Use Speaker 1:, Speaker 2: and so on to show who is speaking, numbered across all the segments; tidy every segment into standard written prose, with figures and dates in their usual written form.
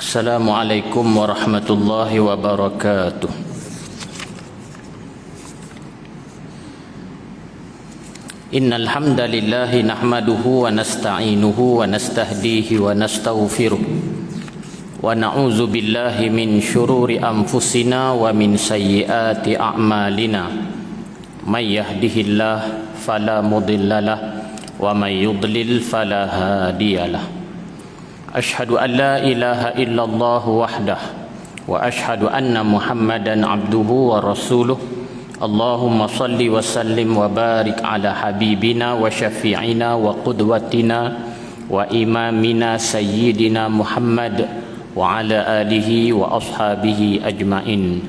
Speaker 1: Assalamualaikum warahmatullahi wabarakatuh. Innal hamdalillah nahmaduhu wa nasta'inuhu wa nastahdihi wa nastaghfiruh wa na'udzu billahi min syururi anfusina wa min sayyiati a'malina. May yahdihillahu fala mudhillalah wa may yudlil fala hadiyalah. Ashhadu an la ilaha illallah wahdah wa ashhadu anna Muhammadan abduhu wa rasuluh. Allahumma salli wa sallim wa barik ala habibina wa syafi'ina wa qudwatina wa imamina sayyidina Muhammad wa ala alihi wa ashabihi ajma'in.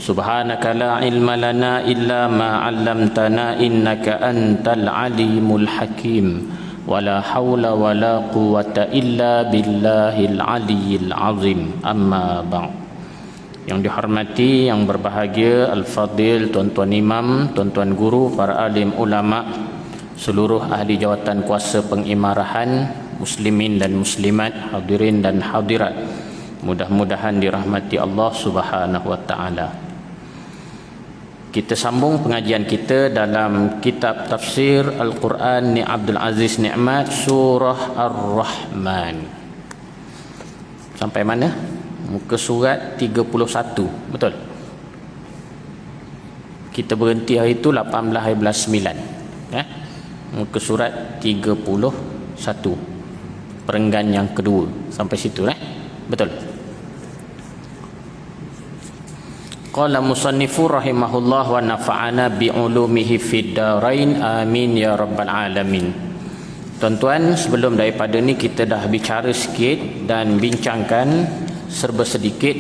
Speaker 1: Subhanaka la ilma lana illa ma 'allamtana innaka antal alimul hakim. Wala haula wala quwwata illa billahil aliyyil azim. Amma ba'd. Yang dihormati, yang berbahagia al-fadil, tuan-tuan imam, tuan-tuan guru, para alim ulama, seluruh ahli jawatan kuasa pengimarahan, muslimin dan muslimat, hadirin dan hadirat, mudah-mudahan dirahmati Allah Subhanahu wa taala. Kita sambung pengajian kita dalam kitab tafsir Al-Quran ni Abdul Aziz Ni'mat, surah Ar-Rahman. Sampai mana? Muka surat 31, betul? Kita berhenti hari itu 18-9. Muka surat 31, perenggan yang kedua. Sampai situ, betul? Qala musannifu rahimahullah wa nafa'ana bi'ulumihi fid darain amin ya rabbal alamin. Tuan-tuan, sebelum daripada ni kita dah bicara sikit dan bincangkan serba sedikit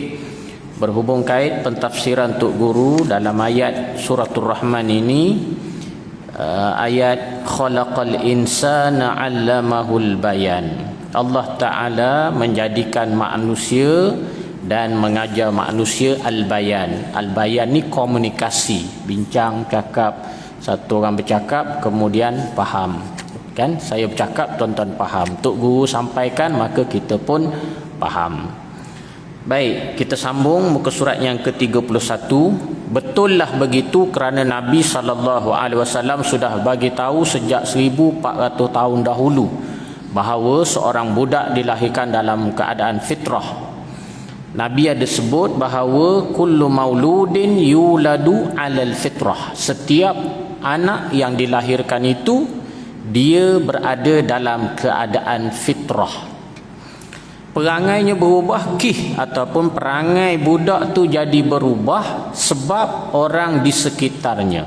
Speaker 1: berhubung kait pentafsiran Tok Guru dalam ayat suratul Rahman ini, ayat khalaqal insana 'allamahul bayan. Allah Ta'ala menjadikan manusia dan mengajar manusia al-bayan. Al-bayan ni komunikasi, bincang, cakap. Satu orang bercakap kemudian faham. Kan? Saya bercakap, tuan-tuan faham. Tok Guru sampaikan, maka kita pun faham. Baik, kita sambung muka surat yang ke-31. Betullah begitu kerana Nabi SAW sudah bagi tahu sejak 1400 tahun dahulu bahawa seorang budak dilahirkan dalam keadaan fitrah. Nabi ada sebut bahawa kullu mauludin yuladu alal fitrah. Setiap anak yang dilahirkan itu dia berada dalam keadaan fitrah. Perangainya berubah ataupun perangai budak tu jadi berubah sebab orang di sekitarnya.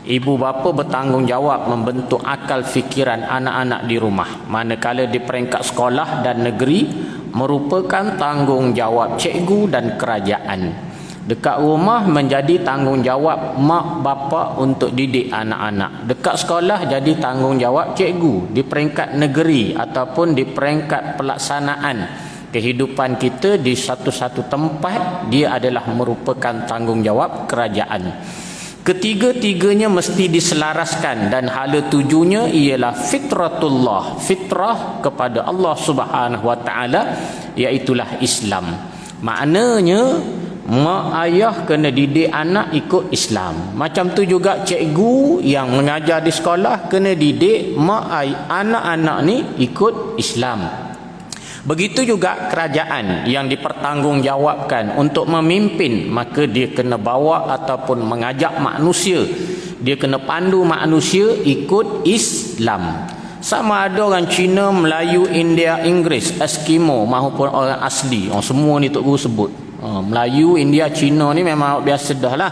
Speaker 1: Ibu bapa bertanggungjawab membentuk akal fikiran anak-anak di rumah. Manakala di peringkat sekolah dan negeri merupakan tanggungjawab cikgu dan kerajaan. Dekat rumah menjadi tanggungjawab mak bapa untuk didik anak-anak. Dekat sekolah jadi tanggungjawab cikgu. Di peringkat negeri ataupun di peringkat pelaksanaan kehidupan kita di satu-satu tempat, dia adalah merupakan tanggungjawab kerajaan. Ketiga-tiganya mesti diselaraskan dan hala tujunya ialah fitratullah, fitrah kepada Allah Subhanahu wa taala, iaitulah Islam. Maknanya mak ayah kena didik anak ikut Islam. Macam tu juga cikgu yang mengajar di sekolah kena didik mak anak-anak ni ikut Islam. Begitu juga kerajaan yang dipertanggungjawabkan untuk memimpin, maka dia kena bawa ataupun mengajak manusia, dia kena pandu manusia ikut Islam. Sama ada orang Cina, Melayu, India, Inggeris, Eskimo maupun orang asli. Semua ni Tok Guru sebut. Melayu, India, Cina ni memang biasa dah lah.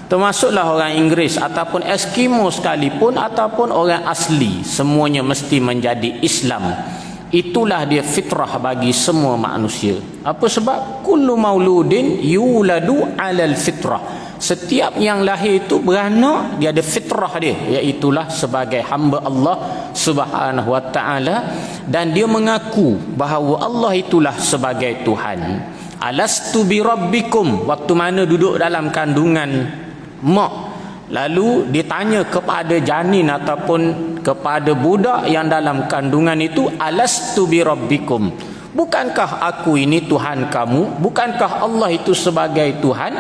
Speaker 1: Termasuklah orang Inggeris ataupun Eskimo sekalipun ataupun orang asli, semuanya mesti menjadi Islam. Itulah dia fitrah bagi semua manusia. Apa sebab? Kullu mauludin yuladu alal fitrah. Setiap yang lahir itu beranak, dia ada fitrah dia, iaitulah sebagai hamba Allah Subhanahu wa taala, dan dia mengaku bahawa Allah itulah sebagai Tuhan. Alastu bi rabbikum, waktu mana duduk dalam kandungan mak, lalu ditanya kepada janin ataupun kepada budak yang dalam kandungan itu, alastu bi rabbikum, bukankah aku ini Tuhan kamu? Bukankah Allah itu sebagai Tuhan?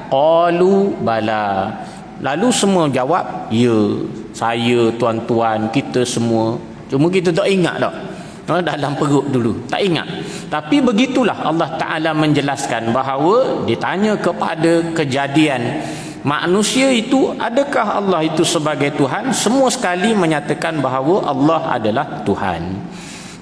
Speaker 1: Qalu bala. Lalu semua jawab, ya, saya, tuan-tuan, kita semua. Cuma kita tak ingat tak? Dalam perut dulu, tak ingat. Tapi begitulah Allah Ta'ala menjelaskan bahawa ditanya kepada kejadian manusia itu, adakah Allah itu sebagai Tuhan? Semua sekali menyatakan bahawa Allah adalah Tuhan.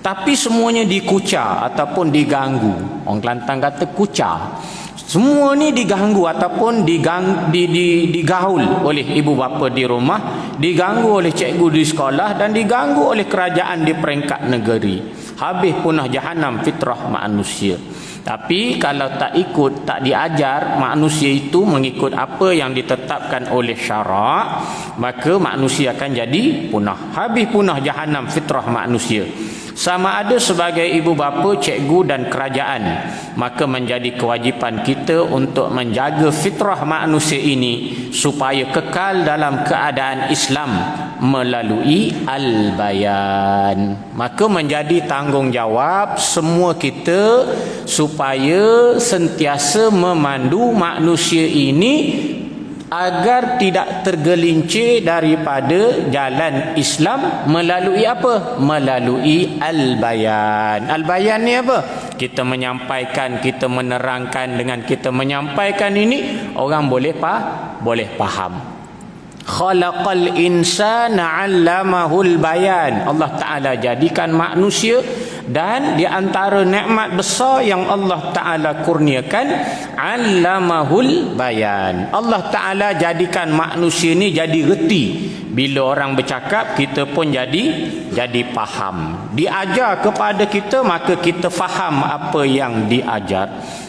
Speaker 1: Tapi semuanya dikucar ataupun diganggu. Orang Kelantan kata kucar. Semua ni diganggu ataupun digaul oleh ibu bapa di rumah, diganggu oleh cikgu di sekolah, dan diganggu oleh kerajaan di peringkat negeri. Habis punah jahanam fitrah manusia. Tapi kalau tak ikut, tak diajar manusia itu mengikut apa yang ditetapkan oleh syarak, maka manusia akan jadi punah. Habis punah jahanam fitrah manusia. Sama ada sebagai ibu bapa, cikgu dan kerajaan, maka menjadi kewajipan kita untuk menjaga fitrah manusia ini supaya kekal dalam keadaan Islam melalui al-bayan. Maka menjadi tanggungjawab semua kita supaya sentiasa memandu manusia ini agar tidak tergelincir daripada jalan Islam melalui apa? Melalui al-bayan. Al-bayan ni apa? Kita menyampaikan, kita menerangkan. Dengan kita menyampaikan ini, orang boleh faham. Khalaqal insana 'allamahul bayan. Allah Ta'ala jadikan manusia, dan di antara nikmat besar yang Allah Ta'ala kurniakan, 'allamahul bayan. Allah Ta'ala jadikan manusia ni jadi reti. Bila orang bercakap, kita pun jadi faham. Diajar kepada kita, maka kita faham apa yang diajar.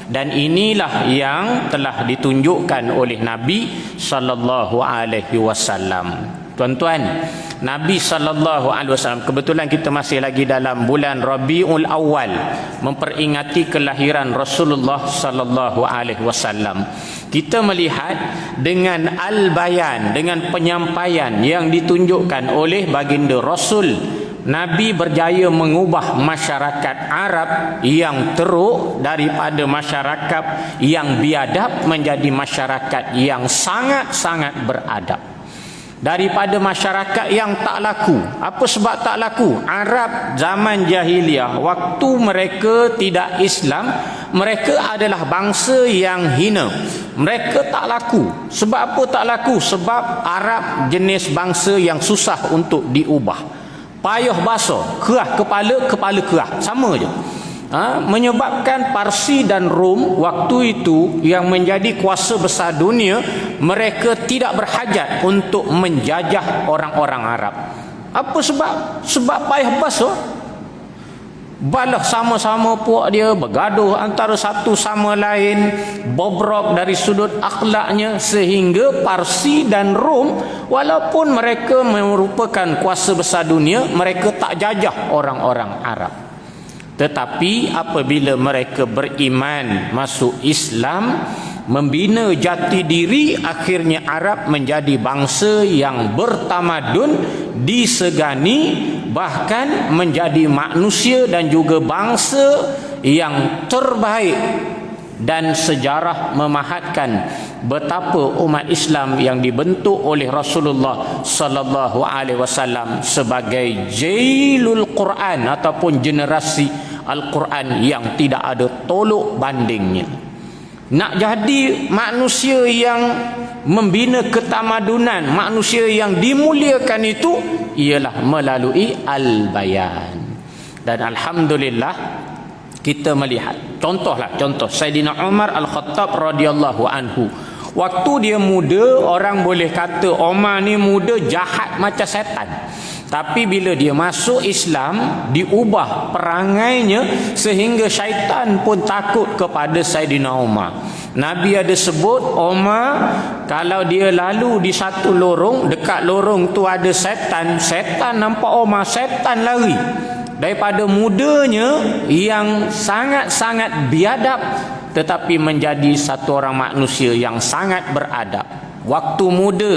Speaker 1: Dan inilah yang telah ditunjukkan oleh Nabi sallallahu alaihi wasallam. Tuan-tuan, Nabi sallallahu alaihi wasallam, kebetulan kita masih lagi dalam bulan Rabiul Awal, memperingati kelahiran Rasulullah sallallahu alaihi wasallam. Kita melihat dengan al-bayan, dengan penyampaian yang ditunjukkan oleh baginda Rasul, Nabi berjaya mengubah masyarakat Arab yang teruk daripada masyarakat yang biadab menjadi masyarakat yang sangat-sangat beradab. Daripada masyarakat yang tak laku. Apa sebab tak laku? Arab zaman jahiliah, waktu mereka tidak Islam, mereka adalah bangsa yang hina. Mereka tak laku. Sebab apa tak laku? Sebab Arab jenis bangsa yang susah untuk diubah. Payah basuh, kerah kepala kerah, sama je. Menyebabkan Parsi dan Rom waktu itu yang menjadi kuasa besar dunia, mereka tidak berhajat untuk menjajah orang-orang Arab. Apa sebab? Sebab payah basuh. Balah sama-sama puak dia, bergaduh antara satu sama lain, bobrok dari sudut akhlaknya, sehingga Parsi dan Rom, walaupun mereka merupakan kuasa besar dunia, mereka tak jajah orang-orang Arab. Tetapi apabila mereka beriman, masuk Islam, membina jati diri, akhirnya Arab menjadi bangsa yang bertamadun, disegani, bahkan menjadi manusia dan juga bangsa yang terbaik. Dan sejarah memahatkan betapa umat Islam yang dibentuk oleh Rasulullah sallallahu alaihi wasallam sebagai jailul Quran ataupun generasi Al-Quran yang tidak ada tolok bandingnya. Nak jadi manusia yang membina ketamadunan, manusia yang dimuliakan itu ialah melalui al-bayan. Dan alhamdulillah kita melihat contoh Saidina Umar Al-Khattab radhiyallahu anhu. Waktu dia muda, orang boleh kata Umar ni muda jahat macam setan. Tapi bila dia masuk Islam, diubah perangainya sehingga syaitan pun takut kepada Saidina Umar. Nabi ada sebut Umar kalau dia lalu di satu lorong, dekat lorong tu ada setan, setan nampak Umar, setan lari. Daripada mudanya yang sangat-sangat biadab, tetapi menjadi satu orang manusia yang sangat beradab. Waktu muda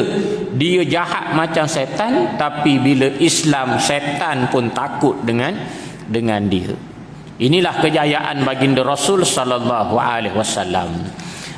Speaker 1: dia jahat macam setan, tapi bila Islam, setan pun takut dengan dia. Inilah kejayaan baginda Rasul sallallahu alaihi wasallam.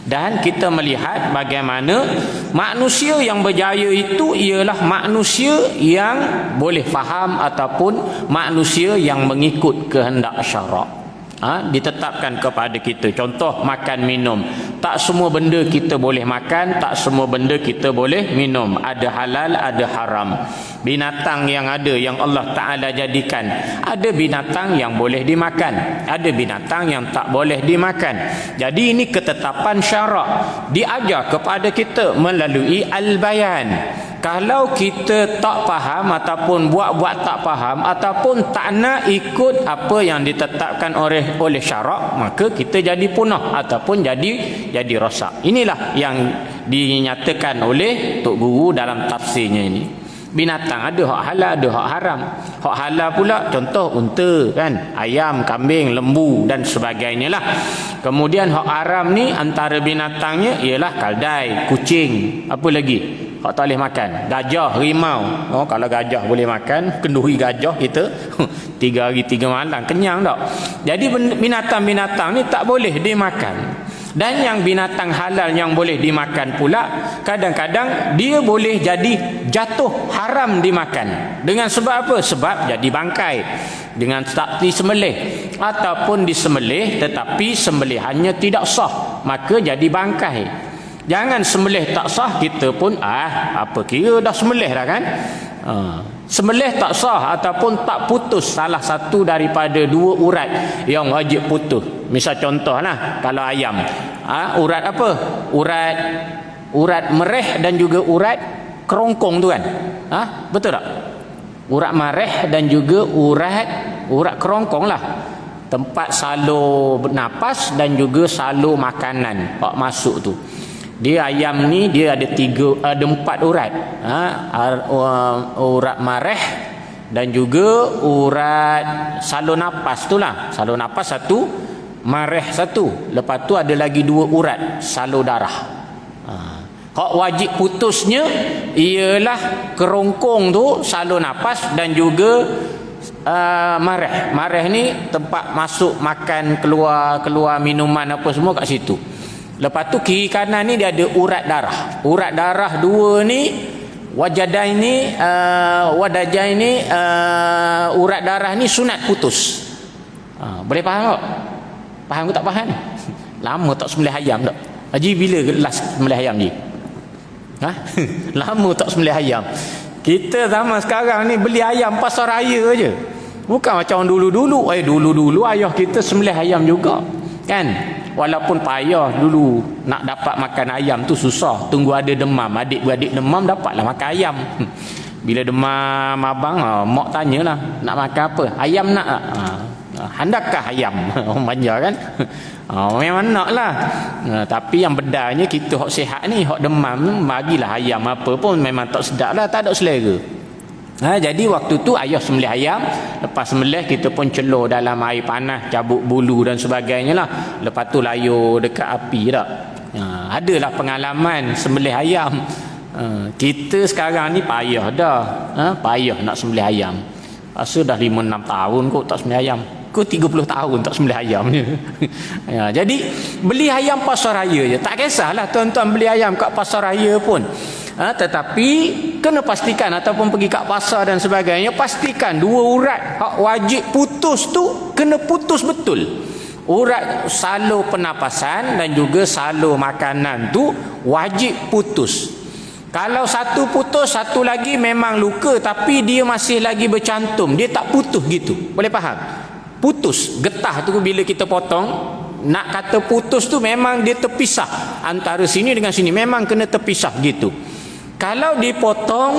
Speaker 1: Dan kita melihat bagaimana manusia yang berjaya itu ialah manusia yang boleh faham ataupun manusia yang mengikut kehendak syarak. Ditetapkan kepada kita. Contoh makan minum. Tak semua benda kita boleh makan, tak semua benda kita boleh minum. Ada halal, ada haram. Binatang yang ada, yang Allah Ta'ala jadikan, ada binatang yang boleh dimakan, ada binatang yang tak boleh dimakan. Jadi ini ketetapan syarak, diajar kepada kita melalui al-bayan. Kalau kita tak faham ataupun buat-buat tak faham ataupun tak nak ikut apa yang ditetapkan oleh syarak, maka kita jadi punah ataupun jadi rosak. Inilah yang dinyatakan oleh Tok Guru dalam tafsirnya ini. Binatang ada hak halal, ada hak haram. Hak halal pula contoh unta kan, ayam, kambing, lembu dan sebagainya lah. Kemudian hak haram ni antara binatangnya ialah kaldai, kucing, apa lagi? Hak tak boleh makan. Gajah, rimau. Oh, kalau gajah boleh makan, kenduri gajah kita 3 hari 3 malam kenyang tak? Jadi binatang-binatang ni tak boleh dimakan. Dan yang binatang halal yang boleh dimakan pula, kadang-kadang dia boleh jadi jatuh haram dimakan. Dengan sebab apa? Sebab jadi bangkai. Dengan tak disembelih ataupun disembelih tetapi sembelihannya tidak sah, maka jadi bangkai. Jangan sembelih tak sah, kita pun apa kira dah sembelih dah kan. Sembelih tak sah ataupun tak putus salah satu daripada 2 urat yang wajib putus. Misal contohlah kalau ayam, urat apa? Urat mereh dan juga urat kerongkong tu kan. Betul tak? Urat mereh dan juga urat kerongkong lah. Tempat salur nafas dan juga salur makanan pak masuk tu. Dia ayam ni dia ada 4 urat. Urat mareh dan juga urat salur nafas tu lah. Salur nafas 1, mareh 1. Lepas tu ada lagi 2 urat salur darah. Hak wajib putusnya ialah kerongkong tu, salur nafas dan juga mareh. Mareh ni tempat masuk makan, keluar minuman apa semua kat situ. Lepas tu kiri kanan ni dia ada urat darah. Urat darah 2 ni, wajadai ni, wadajai ni, urat darah ni sunat putus. Boleh faham tak? Faham ke tak faham? Lama tak sembelih ayam tak? Haji bila last sembelih ayam ni? Lama tak sembelih ayam. Kita zaman sekarang ni beli ayam pasar raya je. Bukan macam dulu-dulu. Dulu-dulu ayah kita sembelih ayam juga. Kan? Walaupun payah dulu nak dapat makan ayam tu susah. Tunggu ada demam. Adik-beradik demam dapatlah makan ayam. Bila demam abang, mak tanyalah nak makan apa? Ayam nak tak? Handakah ayam? Orang manja kan? Memang nak lah. Tapi yang bedanya kita hak sihat ni, hak demam, bagilah ayam apa pun memang tak sedap lah, tak ada selera. Jadi waktu tu ayah sembelih ayam. Lepas sembelih kita pun celur dalam air panas, cabut bulu dan sebagainya lah. Lepas tu layur dekat api tak. Adalah pengalaman sembelih ayam. Kita sekarang ni payah dah. Payah nak sembelih ayam. Rasa dah 5-6 tahun kot tak sembelih ayam. Kau 30 tahun tak sembelih ayam je. Jadi beli ayam pasar raya je. Tak kisahlah tuan-tuan beli ayam kat pasar raya pun. Tetapi kena pastikan ataupun pergi kat pasar dan sebagainya, pastikan 2 urat hak wajib putus tu kena putus betul. Urat salur pernafasan dan juga salur makanan tu wajib putus. Kalau satu putus, satu lagi memang luka tapi dia masih lagi bercantum, dia tak putus gitu. Boleh faham? Putus, getah tu bila kita potong, nak kata putus tu memang dia terpisah antara sini dengan sini, memang kena terpisah gitu. Kalau dipotong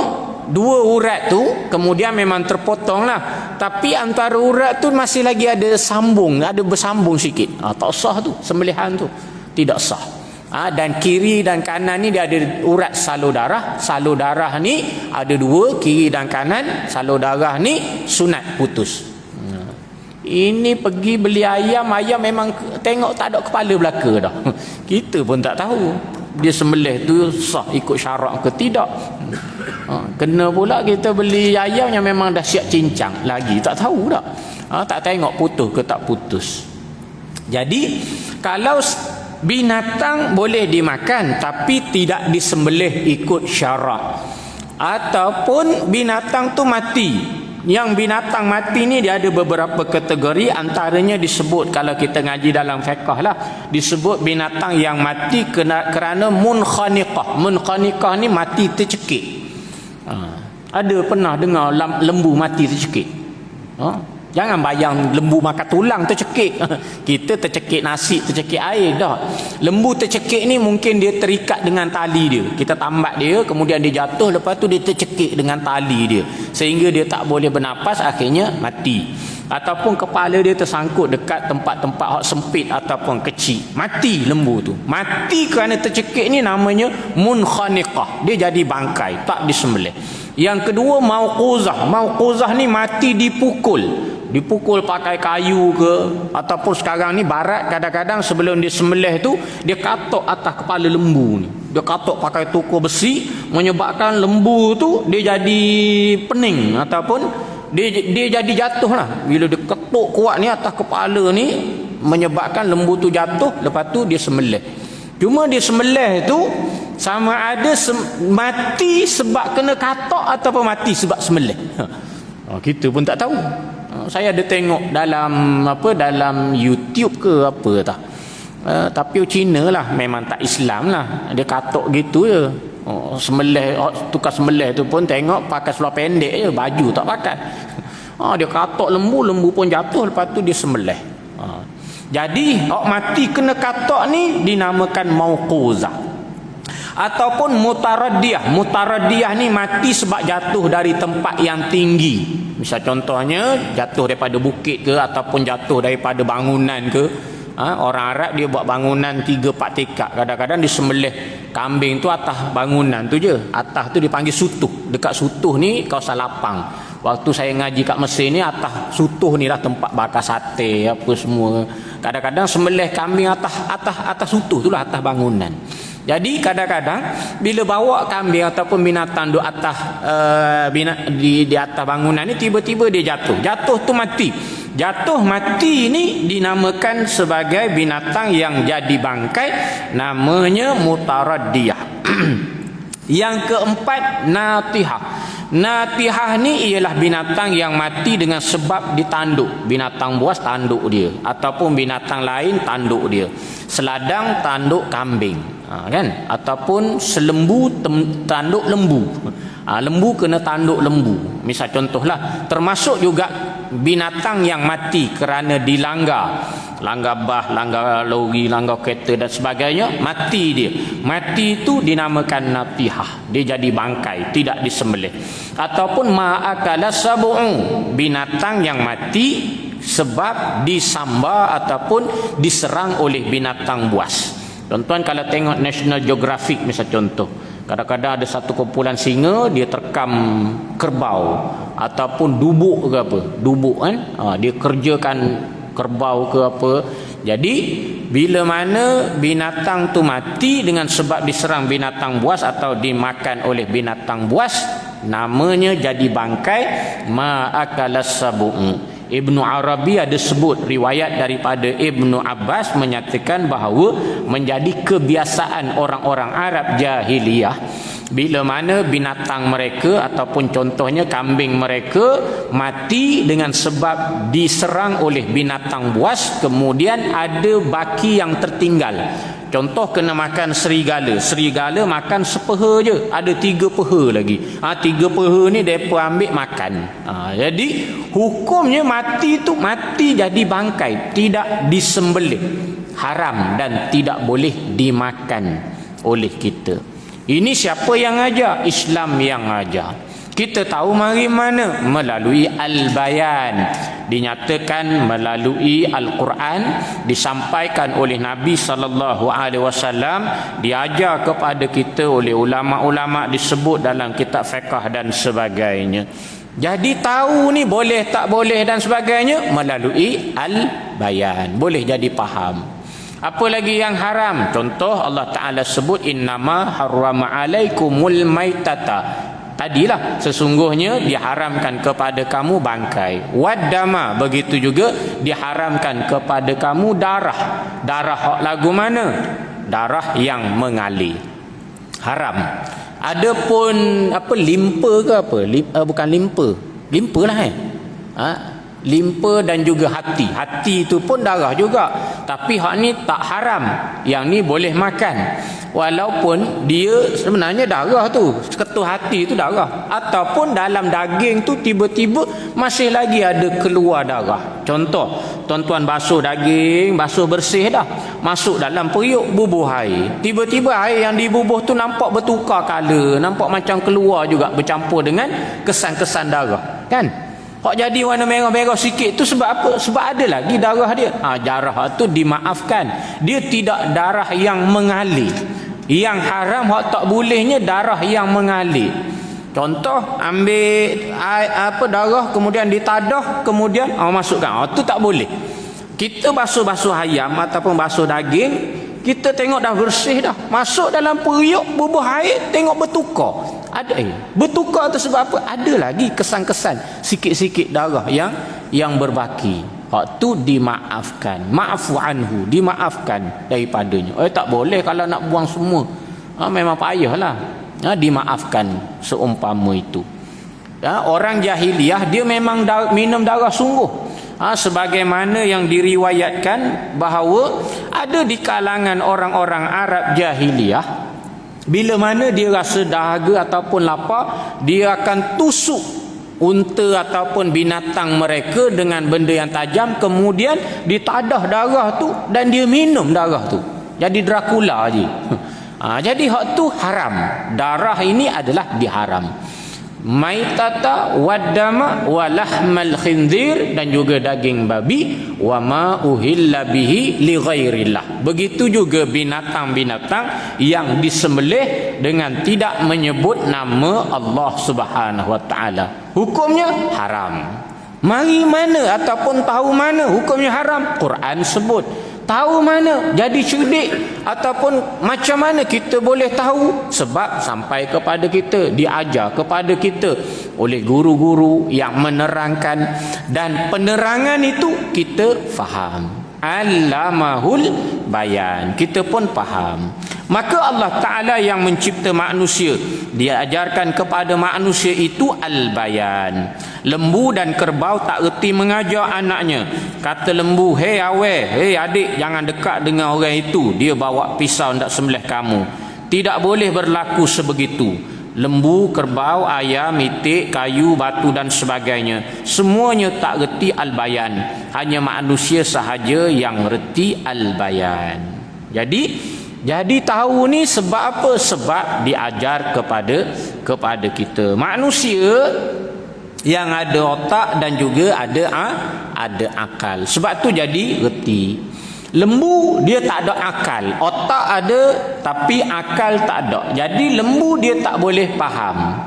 Speaker 1: 2 urat tu, kemudian memang terpotong lah, tapi antara urat tu masih lagi ada sambung, ada bersambung sikit, tak sah tu sembelihan tu, tidak sah. Dan kiri dan kanan ni dia ada urat salur darah. Salur darah ni ada 2, kiri dan kanan. Salur darah ni sunat putus. Ini pergi beli ayam, ayam memang tengok tak ada kepala belaka dah. Kita pun tak tahu. dia sembelih tu sah ikut syarak ke tidak. Kena pula kita beli ayam yang memang dah siap cincang lagi tak tahu tak. Tak tengok putus ke tak putus. Jadi kalau binatang boleh dimakan tapi tidak disembelih ikut syarak, ataupun binatang tu mati. Yang binatang mati ni dia ada beberapa kategori, antaranya disebut kalau kita ngaji dalam fiqh lah, disebut binatang yang mati kerana munkhaniqah. Munkhaniqah ni mati tercekik. Ada pernah dengar lembu mati tercekik? Jangan bayang lembu makan tulang tercekik. Kita tercekik nasi, tercekik air dah. Lembu tercekik ni mungkin dia terikat dengan tali dia. Kita tambat dia, kemudian dia jatuh, lepas tu dia tercekik dengan tali dia sehingga dia tak boleh bernafas, akhirnya mati. Ataupun kepala dia tersangkut dekat tempat-tempat sempit ataupun kecil. Mati lembu tu. Mati kerana tercekik ni namanya munkhaniqah. Dia jadi bangkai, tak disembelih. Yang kedua mauquzah. Mauquzah ni mati dipukul. Dipukul pakai kayu ke, ataupun sekarang ni barat kadang-kadang sebelum dia sembelih tu dia katok atas kepala lembu ni. Dia katok pakai tukur besi, menyebabkan lembu tu dia jadi pening ataupun dia jadi jatuh lah. Bila dia ketuk kuat ni atas kepala ni, menyebabkan lembu tu jatuh, lepas tu dia sembelih. Cuma dia sembelih tu sama ada mati sebab kena katok ataupun mati sebab sembelih. Kita pun tak tahu. Saya ada tengok dalam YouTube ke apa tak. Tapi Cina lah, memang tak Islam lah. Dia katok gitu je. Sembelih, tukar sembelih tu pun tengok pakai seluar pendek je, baju tak pakai. Dia katok lembu pun jatuh, lepas tu dia sembelih. Jadi mati kena katok ni dinamakan mauquzah. Ataupun mutaraddiah. Mutaraddiah ni mati sebab jatuh dari tempat yang tinggi. Misal contohnya jatuh daripada bukit ke, ataupun jatuh daripada bangunan ke. Orang Arab dia buat bangunan 3-4 tingkat. Kadang-kadang dia sembelih kambing tu atas bangunan tu je. Atas tu dipanggil sutuh. Dekat sutuh ni kawasan lapang. Waktu saya ngaji kat Mesir ni, atas sutuh ni lah tempat bakar sate apa semua. Kadang-kadang sembelih kambing atas sutuh tu lah, atas bangunan. Jadi kadang-kadang bila bawa kambing ataupun binatang di atas di atas bangunan ni, tiba-tiba dia jatuh. Jatuh tu mati. Jatuh mati ni dinamakan sebagai binatang yang jadi bangkai, namanya mutaraddiyah. Yang keempat natihah. Natihah ni ialah binatang yang mati dengan sebab ditanduk. Binatang buas tanduk dia, ataupun binatang lain tanduk dia. Seladang tanduk kambing, kan? Ataupun selembu tanduk lembu. Lembu kena tanduk lembu. Misal contohlah, termasuk juga binatang yang mati kerana dilanggar. Langgar bah, langgar lori, langgar kereta dan sebagainya, mati dia. Mati itu dinamakan natihah. Dia jadi bangkai, tidak disembelih. Ataupun ma'akala sab'u, binatang yang mati sebab disambar ataupun diserang oleh binatang buas. Tuan-tuan kalau tengok National Geographic misal contoh, kadang-kadang ada satu kumpulan singa, dia terkam kerbau ataupun dubuk ke apa. Dubuk kan, dia kerjakan kerbau ke apa. Jadi bila mana binatang tu mati dengan sebab diserang binatang buas atau dimakan oleh binatang buas, namanya jadi bangkai ma'akalas sab'u. Ibnu Arabi ada sebut riwayat daripada Ibnu Abbas menyatakan bahawa menjadi kebiasaan orang-orang Arab jahiliyah, bila mana binatang mereka ataupun contohnya kambing mereka mati dengan sebab diserang oleh binatang buas, kemudian ada baki yang tertinggal. Contoh kena makan serigala. Serigala makan sepeha je, ada 3 peha lagi. 3 peha ni mereka ambil makan. Jadi hukumnya mati tu mati jadi bangkai, tidak disembelih, haram dan tidak boleh dimakan oleh kita. Ini siapa yang ajar? Islam yang ajar. Kita tahu mari mana? Melalui al-bayan. Dinyatakan melalui Al-Quran, disampaikan oleh Nabi SAW, diajar kepada kita oleh ulama-ulama, disebut dalam kitab fiqh dan sebagainya. Jadi tahu ni boleh tak boleh dan sebagainya melalui al-bayan. Boleh jadi faham. Apa lagi yang haram? Contoh Allah Ta'ala sebut innama harrama alaikumul maitata. Tadilah sesungguhnya diharamkan kepada kamu bangkai. Waddama, begitu juga diharamkan kepada kamu darah. Darah hak lagu mana? Darah yang mengalir. Haram. Adapun apa limpa ke apa? Bukan limpa. Limpa lah limpa dan juga hati. Hati itu pun darah juga. Tapi hak ni tak haram. Yang ni boleh makan. Walaupun dia sebenarnya darah tu. Ketua hati itu darah. Ataupun dalam daging tu tiba-tiba masih lagi ada keluar darah. Contoh, tuan-tuan basuh daging, basuh bersih dah. Masuk dalam periuk, bubuh air. Tiba-tiba air yang dibubuh tu nampak bertukar color. Nampak macam keluar juga bercampur dengan kesan-kesan darah. Kan? Hak jadi warna merah-merah sikit tu sebab apa? Sebab ada lagi darah dia. Darah tu dimaafkan. Dia tidak darah yang mengalir. Yang haram hak tak bolehnya darah yang mengalir. Contoh, ambil darah kemudian ditadah kemudian masukkan. Tu tak boleh. Kita basuh-basuh ayam ataupun basuh daging, kita tengok dah bersih dah. Masuk dalam periuk, bubuh air, tengok bertukar. Ada bertukar tu sebab apa? Ada lagi kesan-kesan sikit-sikit darah yang berbaki. Hak tu dimaafkan. Ma'fu anhu, dimaafkan daripadanya. Tak boleh kalau nak buang semua. Memang payahlah. Dimaafkan seumpama itu. Orang jahiliyah dia memang minum darah sungguh. Sebagaimana yang diriwayatkan bahawa ada di kalangan orang-orang Arab jahiliyah, bila mana dia rasa dahaga ataupun lapar, dia akan tusuk unta ataupun binatang mereka dengan benda yang tajam, kemudian ditadah darah tu dan dia minum darah tu. Jadi Dracula je. Jadi hak tu haram. Darah ini adalah diharam. Maitata waddama walahmal khinzir, dan juga daging babi, wa ma uhilla bihi li ghairillah. Begitu juga binatang-binatang yang disembelih dengan tidak menyebut nama Allah Subhanahu wa taala. Hukumnya haram. Mari mana ataupun tahu mana hukumnya haram? Quran sebut. Tahu mana? Jadi cerdik ataupun macam mana kita boleh tahu? Sebab sampai kepada kita, diajar kepada kita oleh guru-guru yang menerangkan, dan penerangan itu kita faham. Allamahul bayan. Kita pun faham. Maka Allah Ta'ala yang mencipta manusia, dia ajarkan kepada manusia itu al-bayan. Lembu dan kerbau tak reti mengajar anaknya. Kata lembu, hei awek, hei adik, jangan dekat dengan orang itu, dia bawa pisau nak sembelih kamu. Tidak boleh berlaku sebegitu. Lembu, kerbau, ayam, itik, kayu, batu dan sebagainya, semuanya tak reti al-bayan. Hanya manusia sahaja yang reti al-bayan. Jadi tahu ni sebab apa? Sebab diajar kepada kita. Manusia yang ada otak dan juga ada akal. Sebab tu jadi reti. Lembu dia tak ada akal. Otak ada tapi akal tak ada. Jadi lembu dia tak boleh faham.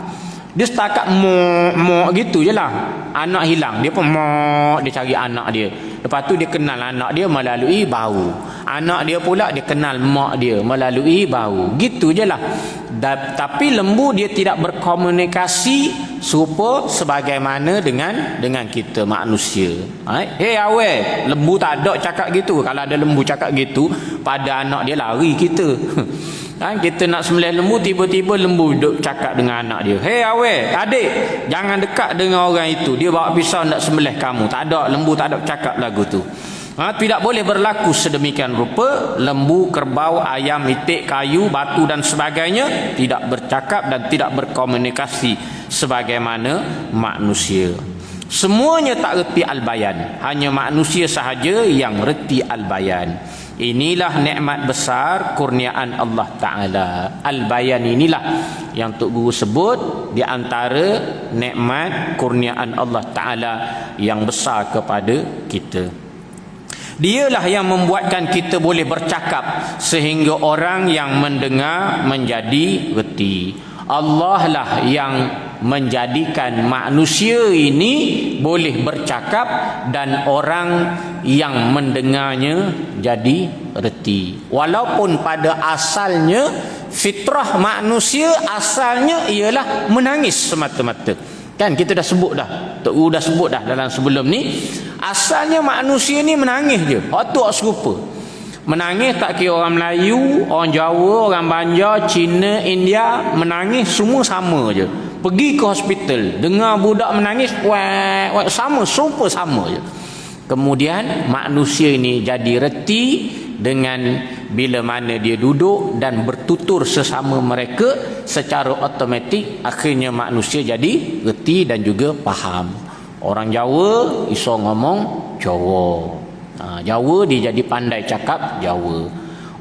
Speaker 1: Dia setakat mo gitu je lah. Anak hilang, dia pun mo, dia cari anak dia. Lepas tu dia kenal anak dia melalui bau. Anak dia pula dia kenal mak dia melalui bau. Gitu je lah. Tapi lembu dia tidak berkomunikasi serupa sebagaimana dengan kita manusia. Hei awek, lembu tak ada cakap gitu. Kalau ada lembu cakap gitu pada anak dia, lari kita. Kita nak sembelih lembu, tiba-tiba lembu duduk cakap dengan anak dia, hei awek, adik, jangan dekat dengan orang itu, dia bawa pisau nak sembelih kamu. Tak ada, lembu tak ada cakap lagu tu. Tidak boleh berlaku sedemikian rupa. Lembu, kerbau, ayam, itik, kayu, batu dan sebagainya tidak bercakap dan tidak berkomunikasi sebagaimana manusia. Semuanya tak reti al-bayan. Hanya manusia sahaja yang reti al-bayan. Inilah nikmat besar kurniaan Allah Ta'ala. Al-bayan inilah yang Tok Guru sebut di antara nikmat kurniaan Allah Ta'ala yang besar kepada kita. Dialah yang membuatkan kita boleh bercakap sehingga orang yang mendengar menjadi reti. Allah lah yang menjadikan manusia ini boleh bercakap dan orang yang mendengarnya jadi reti. Walaupun pada asalnya fitrah manusia asalnya ialah menangis semata-mata. Kan kita dah sebut dah. Tok Guru dah sebut dah dalam sebelum ni, asalnya manusia ni menangis je. Hak tu hak serupa. Menangis tak kira orang Melayu, orang Jawa, orang Banjar, Cina, India, menangis semua sama je. Pergi ke hospital, dengar budak menangis, wah, sama, serupa sama je. Kemudian manusia ini jadi reti dengan bila mana dia duduk dan bertutur sesama mereka, secara automatik akhirnya manusia jadi reti dan juga faham. Orang Jawa iso ngomong Jawa. Jawa dia jadi pandai cakap Jawa.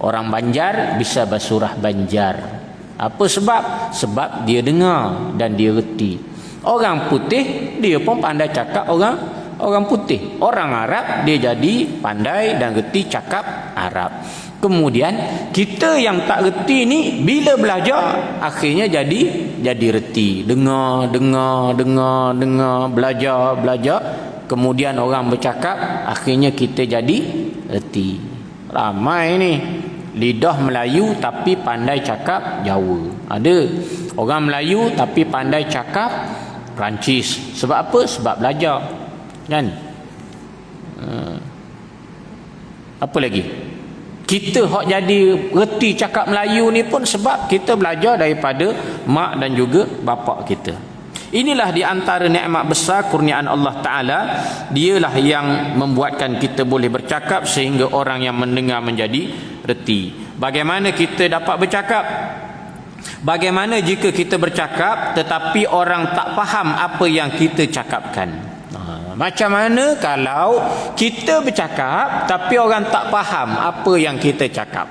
Speaker 1: Orang Banjar bisa bersurah Banjar. Apa sebab? Sebab dia dengar dan dia reti. Orang putih dia pun pandai cakap orang putih. Orang Arab dia jadi pandai dan reti cakap Arab. Kemudian kita yang tak reti ni bila belajar akhirnya jadi reti. Dengar, belajar. Kemudian orang bercakap, akhirnya kita jadi reti. Ramai ni lidah Melayu tapi pandai cakap Jawa. Ada orang Melayu tapi pandai cakap Perancis. Sebab apa? Sebab belajar. Kan? Apa lagi? Kita hok jadi reti cakap Melayu ni pun sebab kita belajar daripada mak dan juga bapa kita. Inilah di antara nikmat besar kurniaan Allah Ta'ala. Dialah yang membuatkan kita boleh bercakap sehingga orang yang mendengar menjadi reti. Bagaimana kita dapat bercakap? Bagaimana jika kita bercakap tetapi orang tak faham apa yang kita cakapkan? Macam mana kalau kita bercakap tapi orang tak faham apa yang kita cakap?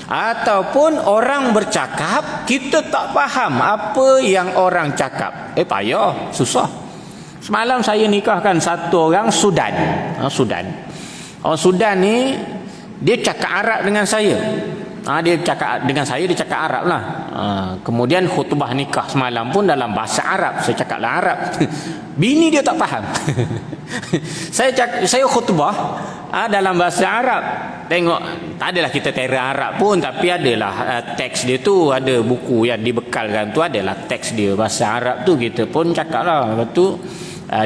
Speaker 1: Ataupun orang bercakap kita tak faham apa yang orang cakap. Payah, susah. Semalam saya nikahkan satu orang Sudan. Orang Sudan ni dia cakap Arab dengan saya. Dia cakap dengan saya, dia cakap Arab lah. Kemudian khutbah nikah semalam pun dalam bahasa Arab. Saya cakaplah Arab. Bini dia tak faham. Saya khutbah dalam bahasa Arab. Tengok, tak adalah kita tera Arab pun, tapi adalah teks dia tu, ada buku yang dibekalkan tu, adalah teks dia bahasa Arab tu. Kita pun cakap lah. Lepas tu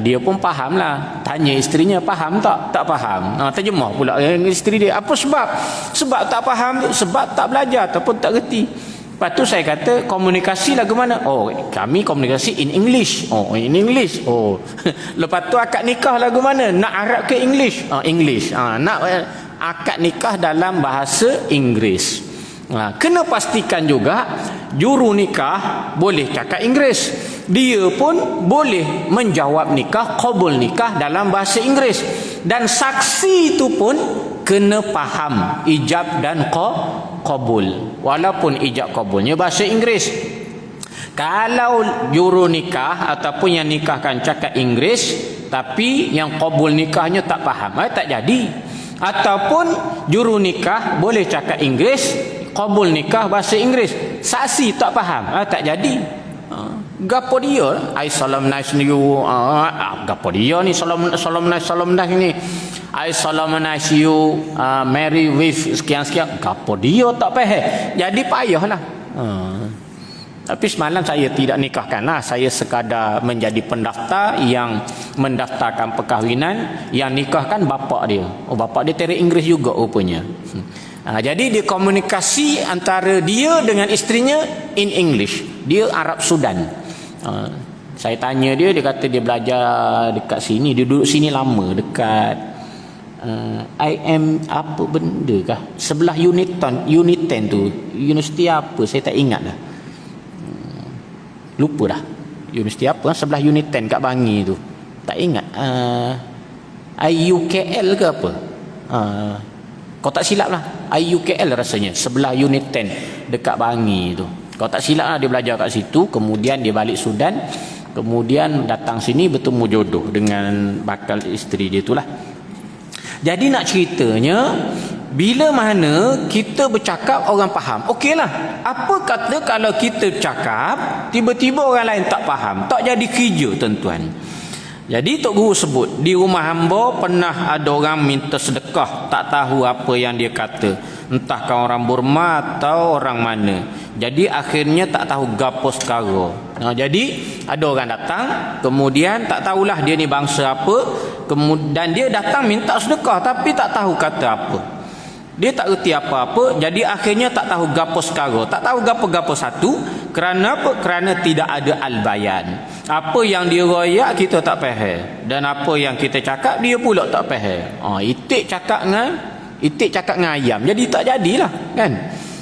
Speaker 1: dia pun faham lah. Tanya isterinya, faham tak? Tak faham. Terjemah pula isteri dia. Apa sebab? Sebab tak faham tu, sebab tak belajar ataupun tak reti. Lepas tu saya kata, komunikasi lagu mana? Kami komunikasi in English. In English. Lepas tu akad nikah lagu mana? Nak Arab ke English? English. Nak akad nikah dalam bahasa Inggeris. Kena pastikan juga juru nikah boleh cakap Inggeris. Dia pun boleh menjawab nikah, qabul nikah dalam bahasa Inggeris. Dan saksi itu pun kena faham ijab dan qabul. Walaupun ijab qabulnya bahasa Inggeris. Kalau juru nikah ataupun yang nikahkan cakap Inggeris tapi yang qabul nikahnya tak faham, tak jadi. Ataupun juru nikah boleh cakap Inggeris, qabul nikah bahasa Inggeris, saksi tak faham, tak jadi. Gapo dia? I solemnize you. Gapo dia ni solemnize ni? I solemnize you marry with sekian-sekian. Gapo dia tak faham. Jadi payahlah. Tapi semalam saya tidak nikahkan lah. Saya sekadar menjadi pendaftar yang mendaftarkan perkahwinan. Yang nikahkan bapa dia. Bapa dia tera Inggeris juga rupanya. Jadi dia komunikasi antara dia dengan isterinya in English. Dia Arab Sudan. Saya tanya dia kata dia belajar dekat sini. Dia duduk sini lama dekat IM apa benda kah? Sebelah unit 10 tu. Universiti apa? Saya tak ingat dah. Lupa dah. Universiti apa? Sebelah unit 10 kat Bangi tu. Tak ingat. IUKL ke apa? Kau tak silap lah. IUKL rasanya. Sebelah unit 10 dekat Bangi tu. Kau tak silap lah, dia belajar kat situ. Kemudian dia balik Sudan. Kemudian datang sini bertemu jodoh dengan bakal isteri dia tu lah. Jadi nak ceritanya, bila mana kita bercakap orang faham. Okeylah, apa kata kalau kita cakap tiba-tiba orang lain tak faham, tak jadi kerja tuan-tuan. Jadi Tok Guru sebut, di rumah hamba pernah ada orang minta sedekah, tak tahu apa yang dia kata, entahkah orang Burma atau orang mana. Jadi akhirnya tak tahu gapo sekara. Jadi ada orang datang, kemudian tak tahulah dia ni bangsa apa, kemudian dia datang minta sedekah tapi tak tahu kata apa. Dia tak erti apa-apa, jadi akhirnya tak tahu gapo sekara, tak tahu gapo-gapo satu. Kerana apa? Kerana tidak ada al-bayan. Apa yang dia royak kita tak faham, dan apa yang kita cakap dia pula tak faham. Itik cakap dengan ayam, jadi tak jadilah kan.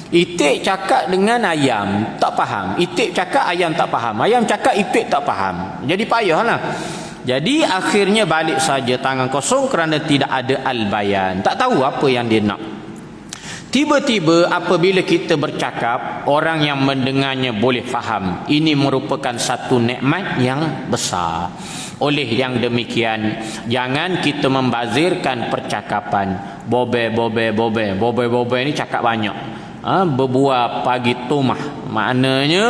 Speaker 1: Itik cakap dengan ayam tak faham, itik cakap ayam tak faham, ayam cakap itik tak faham, jadi payahlah. Jadi akhirnya balik saja tangan kosong kerana tidak ada al-bayan, tak tahu apa yang dia nak. Tiba-tiba apabila kita bercakap, orang yang mendengarnya boleh faham. Ini merupakan satu nikmat yang besar. Oleh yang demikian, jangan kita membazirkan percakapan. Bobe ni cakap banyak. Berbuah pagi tumah. Maknanya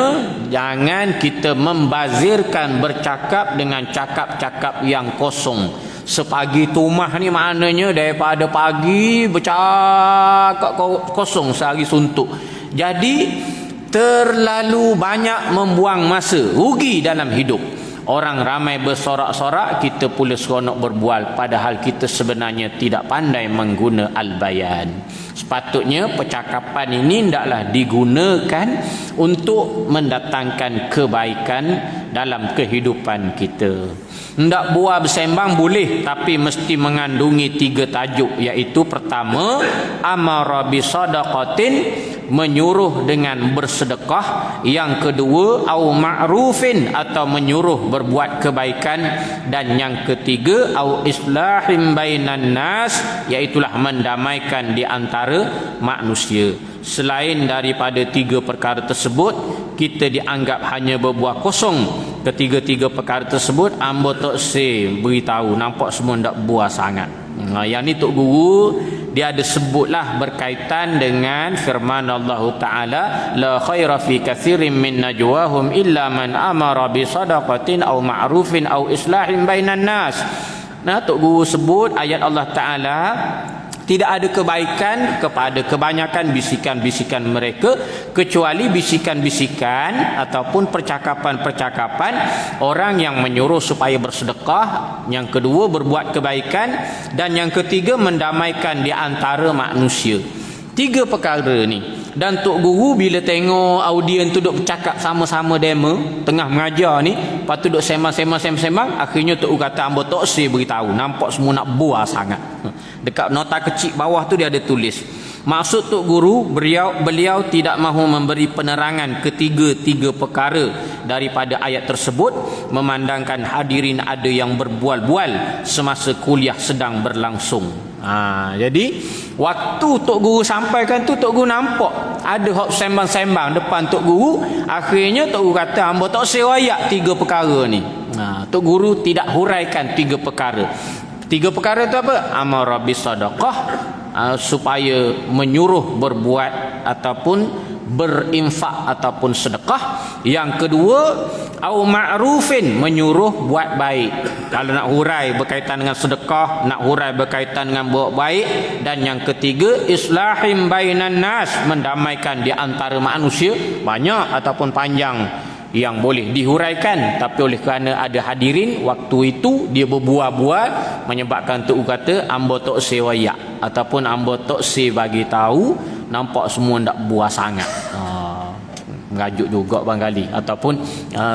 Speaker 1: jangan kita membazirkan bercakap dengan cakap-cakap yang kosong. Sepagi tumah ni maknanya daripada pagi bercakap kosong sehari suntuk. Jadi terlalu banyak membuang masa, rugi dalam hidup. Orang ramai bersorak-sorak, kita pula seronok berbual, padahal kita sebenarnya tidak pandai mengguna al-bayan. Sepatutnya percakapan ini hendaklah digunakan untuk mendatangkan kebaikan dalam kehidupan kita. Hendak buat bersembang boleh, tapi mesti mengandungi 3 tajuk, iaitu pertama, amara bisadaqatin, menyuruh dengan bersedekah. Yang kedua, au ma'rufin, atau menyuruh berbuat kebaikan. Dan yang ketiga, au islahim bainan nas, iaitulah mendamaikan di antara manusia. Selain daripada 3 perkara tersebut, kita dianggap hanya berbuah kosong. Ketiga-tiga perkara tersebut amba Tok Se beritahu, nampak semua tak buah sangat. Yang ni Tok Guru dia ada sebutlah berkaitan dengan firman Allah Ta'ala, la khaira fi katsirin min najwahum illa man amara bi sadaqatin aw ma'rufin aw islahin bainan nas. Tok Guru sebut ayat Allah Ta'ala, tidak ada kebaikan kepada kebanyakan bisikan-bisikan mereka, kecuali bisikan-bisikan ataupun percakapan-percakapan orang yang menyuruh supaya bersedekah, yang kedua berbuat kebaikan, dan yang ketiga mendamaikan di antara manusia. 3 perkara ni. Dan Tok Guru bila tengok audien tu duk bercakap sama-sama demo tengah mengajar ni, lepas tu duk sembang, akhirnya Tok Guru kata, hamba Tok Se beritahu, nampak semua nak buah sangat. Dekat nota kecil bawah tu dia ada tulis, maksud Tok Guru, beliau tidak mahu memberi penerangan ketiga-tiga perkara daripada ayat tersebut, memandangkan hadirin ada yang berbual-bual semasa kuliah sedang berlangsung. Jadi waktu Tok Guru sampaikan tu, Tok Guru nampak ada hok sembang-sembang depan Tok Guru. Akhirnya Tok Guru kata, hamba Tok Se royak 3 perkara ni. Tok Guru tidak huraikan 3 perkara. 3 perkara itu apa? Amara bisadaqah, supaya menyuruh berbuat ataupun berinfak ataupun sedekah. Yang kedua, au ma'rufin, menyuruh buat baik. Kalau nak hurai berkaitan dengan sedekah, nak hurai berkaitan dengan buat baik. Dan yang ketiga, islahim bainan nas, mendamaikan di antara manusia. Banyak ataupun panjang yang boleh dihuraikan, tapi oleh kerana ada hadirin waktu itu dia berbual-bual, menyebabkan Tok kata hamba Tok Se wayak ataupun hamba Tok Se bagi tahu, nampak semua tak buah sangat. Mengajuk juga barangkali ataupun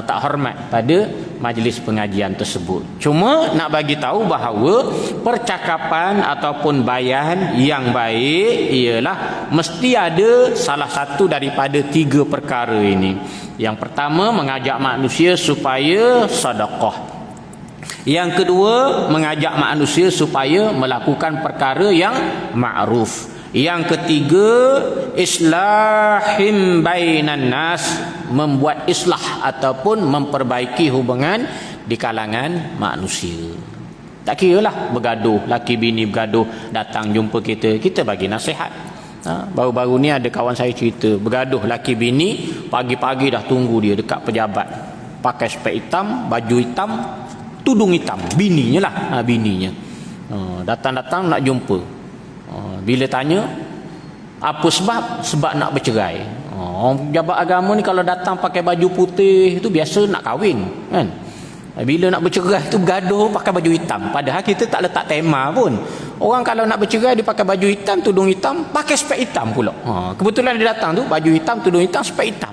Speaker 1: tak hormat pada majlis pengajian tersebut. Cuma nak bagi tahu bahawa percakapan ataupun bayan yang baik ialah mesti ada salah satu daripada 3 perkara ini. Yang pertama, mengajak manusia supaya sedekah. Yang kedua, mengajak manusia supaya melakukan perkara yang ma'ruf. Yang ketiga, islahim bainan nas, membuat islah ataupun memperbaiki hubungan di kalangan manusia. Tak kira lah bergaduh, laki bini bergaduh, datang jumpa kita bagi nasihat. Baru-baru ni ada kawan saya cerita, bergaduh laki bini, pagi-pagi dah tunggu dia dekat pejabat, pakai spek hitam, baju hitam, tudung hitam, bininya lah, bininya. Datang-datang nak jumpa. Bila tanya apa sebab nak bercerai. Pejabat agama ni kalau datang pakai baju putih tu biasa nak kahwin, kan? Bila nak bercerai tu bergaduh pakai baju hitam, padahal kita tak letak tema pun. Orang kalau nak bercerai dia pakai baju hitam, tudung hitam, pakai spek hitam pula. Kebetulan dia datang tu baju hitam, tudung hitam, spek hitam.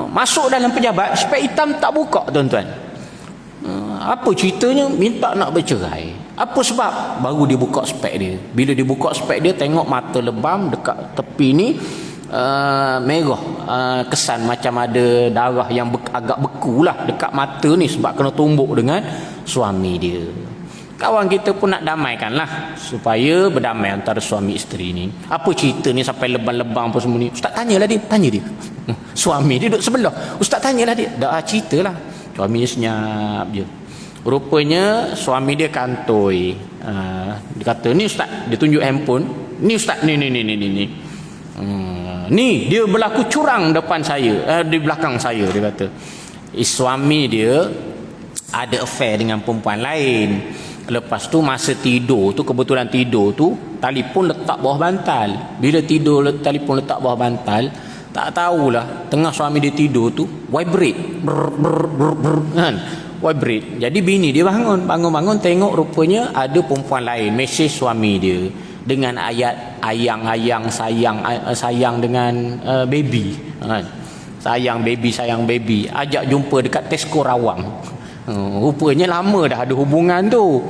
Speaker 1: Masuk dalam pejabat, spek hitam tak buka, tuan-tuan. Apa ceritanya? Minta nak bercerai. Apa sebab? Baru dia buka spek dia. Bila dia buka spek dia, tengok mata lebam dekat tepi ni merah, kesan macam ada darah yang agak beku lah dekat mata ni, sebab kena tumbuk dengan suami dia. Kawan kita pun nak damaikan lah, supaya berdamai antara suami isteri ni. Apa cerita ni sampai lebam-lebam apa semua ni? Ustaz tanyalah dia, tanya dia. Suami dia duduk sebelah, ustaz tanyalah dia. Dah cerita lah. Suami dia senyap je. Rupanya suami dia kantoi. Dia kata, ni ustaz, dia tunjuk handphone, ni ustaz, ni ni dia berlaku curang depan saya, di belakang saya, dia kata. Suami dia ada affair dengan perempuan lain. Lepas tu masa tidur tu, kebetulan tidur tu telefon letak bawah bantal. Bila tidur telefon letak bawah bantal, tak tahulah tengah suami dia tidur tu vibrate, kan, vibrate. Jadi bini dia bangun tengok rupanya ada perempuan lain mesej suami dia dengan ayat ayang sayang dengan baby, kan? sayang baby, ajak jumpa dekat Tesco Rawang. Rupanya lama dah ada hubungan tu,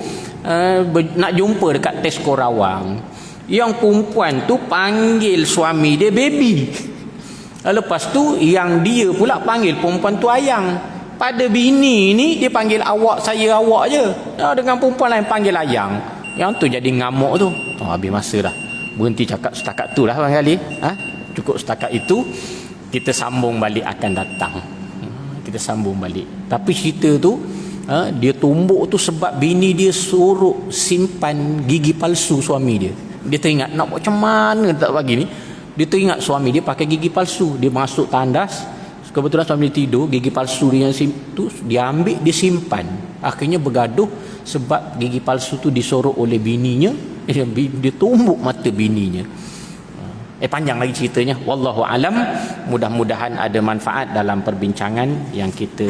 Speaker 1: nak jumpa dekat Tesco Rawang. Yang perempuan tu panggil suami dia baby, lepas tu yang dia pula panggil perempuan tu ayang. Pada bini ni dia panggil awak je, dengan perempuan lain panggil ayang. Yang tu jadi ngamuk tu. Habis masa dah, berhenti cakap setakat tu lah barangkali. Cukup setakat itu. Kita sambung balik akan datang. Kita sambung balik. Tapi cerita tu, dia tumbuk tu sebab bini dia suruh simpan gigi palsu suami dia. Dia teringat nak buat macam mana tak bagi ni. Dia teringat suami dia pakai gigi palsu. Dia masuk tandas, kebetulan suami dia tidur, gigi palsu dia tu dia ambil, dia simpan. Akhirnya bergaduh sebab gigi palsu tu disorok oleh bininya. Dia tumbuk mata bininya. Panjang lagi ceritanya. Wallahu alam. Mudah-mudahan ada manfaat dalam perbincangan yang kita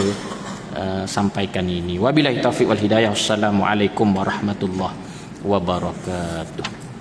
Speaker 1: sampaikan ini. Wabillahi taufiq wal hidayah. Wassalamualaikum warahmatullahi wabarakatuh.